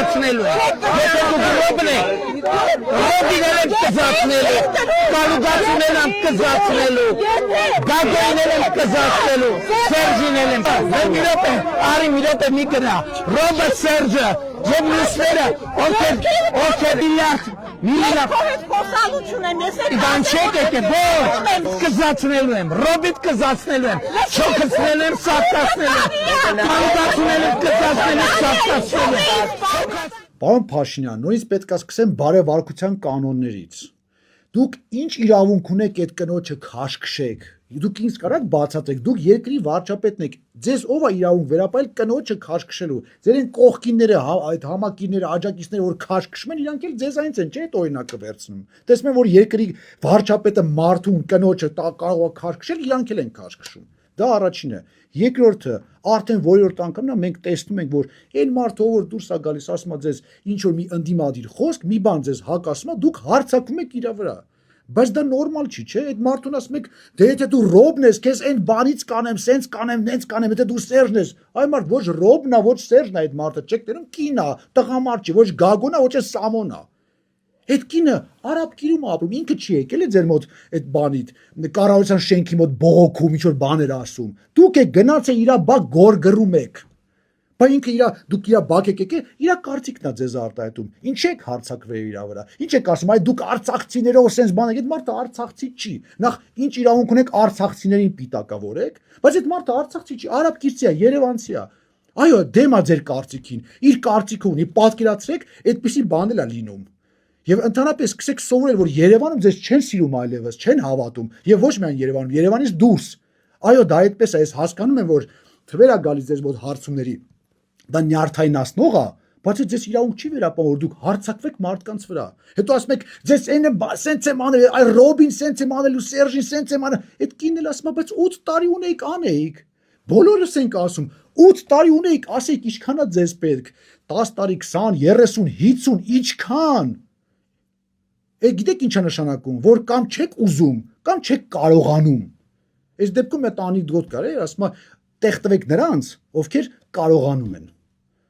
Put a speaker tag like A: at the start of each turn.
A: կզացնելու են։ Եթե դուք ռոբն եք, ռոբինել եմ կզացնելու, կալուգացունել եմ կզացնելու, գագոյնել եմ կզացնելու, Սերժինել եմ։ Մի րոպե, արի մի րոպե մի գնա, ռոբը Սերջը, եւ մյուսները, ովքեր միլիարդ Բան չեք եկել, ոչ, կզացնելու եմ, ռոբիտ կզացնելու եմ, չոքացնելու եմ, սատկացնելու եմ, կալուգացունել եմ, կզացնելու եմ, սատկացնելու եմ։
B: Պարոն Փաշինյան, նույնիսկ պետք է սկսեմ բարեվարկության կանոններից։ Դուք ինչ իրավունք ունեք այդ կնոջը քաշքշեք։ Դուք ինձ կարաք բացատրեք, դուք երկրի վարչապետն եք, ձեզ ով է իրավունք վերապայել կնոջը քաշքշելու։ Ձեր են կողքինները, այդ համակիրները, աջակիցները, որ քաշքշում են, իրանք էլ ձեզ այնց են, չէ՞ այդ օրինակը վերցնում։ Տեսնում են, որ երկրի վարչապետը մարդուն կնոջը կարող է քաշքշել, իրանք էլ են քաշքշում։ Դա առաջինը։ Երկրորդը, արդեն որորդ անգամ մենք տեսնում ենք, որ այն մարդը, որ դուրս է գալիս, ասում է ձեզ ինչ որ մի ընդդիմադիր խոսք, մի բան ձեզ հակասում է, դուք հարձակվում եք իր վրա։ Բայց դա նորմալ չի, չէ՞։ Այդ մարդուն ասում եք, դե եթե դու ռոբն ես, քեզ այն բանից կանեմ, սենց կանեմ, նենց կանեմ, եթե դու Սերժն ես, այ մարդ ոչ ռոբն է, ոչ Սերժն է այդ մարդը, չեք տենում կին է, տղամարդ չի, ոչ Գագոն է, ոչ Սամոն է։ Այդ կինը արաբ գիրում ապրում, ինքը չի եկել է ձեր մոտ այդ բանիդ, կառավարության շենքի մոտ բողոքում, ինչ որ բաներ ասում։ Դուք եք գնացել իր բակ գորգռում եք։ Բայց ինքը դուք իր բակ եք եկել, իր կարծիքն է ձեզ արտահայտում։ Ինչ եք հարցակվել իր վրա։ Ինչ եք ասում, այ դուք արցախցիներով սենց բան եք, այդ մարդը արցախցի չի։ Նախ ինչ իրավունք ունեք արցախցիներին պիտակավորեք, բայց այդ մարդը արցախցի չի, արաբ գիրցի է, երևանցի է։ Այո, դեմ է ձեր կարծիքին, իր կարծիքը ունի, պատկերացրեք, այդպիսի բան էլ է լինում։ Եվ ընդհանրապես սկսեք սովորել, որ Երևանում ձեզ չեն սիրում այլևս, չեն հավատում, եւ ոչ միայն Երևանում, Երևանից դուրս։ Այո, դա այդպես է, ես հասկանում եմ, որ թվեր է գալիս ձեզ մոտ հարցումների։ Դա նյարդայնացնող է, բայց ձեզ իրավունք չի վերապահում, որ դուք հարցակվեք մարդկանց վրա։ Հետո ասում եք, ձեզ այնը սենց եմ անել, այ Ռոբին սենց եմ անել ու Սերժին սենց եմ անել։ Այդ կինն էլ ասում է, բայց 8 տարի ունեիք անեիք։ Բոլորս ենք ասում, 8 տարի ունեիք, ասեիք ինչքան է ձեզ պետք։ 10 տարի, 20, 30, 50, ինչքան։ Գիտեք ինչ է նշանակում, որ կամ չեք ուզում, կամ չեք կարողանում։ Այս դեպքում այդ անիգդոտ կար, ասում է, տեղ տվեք նրանց, ովքեր կարողանում են։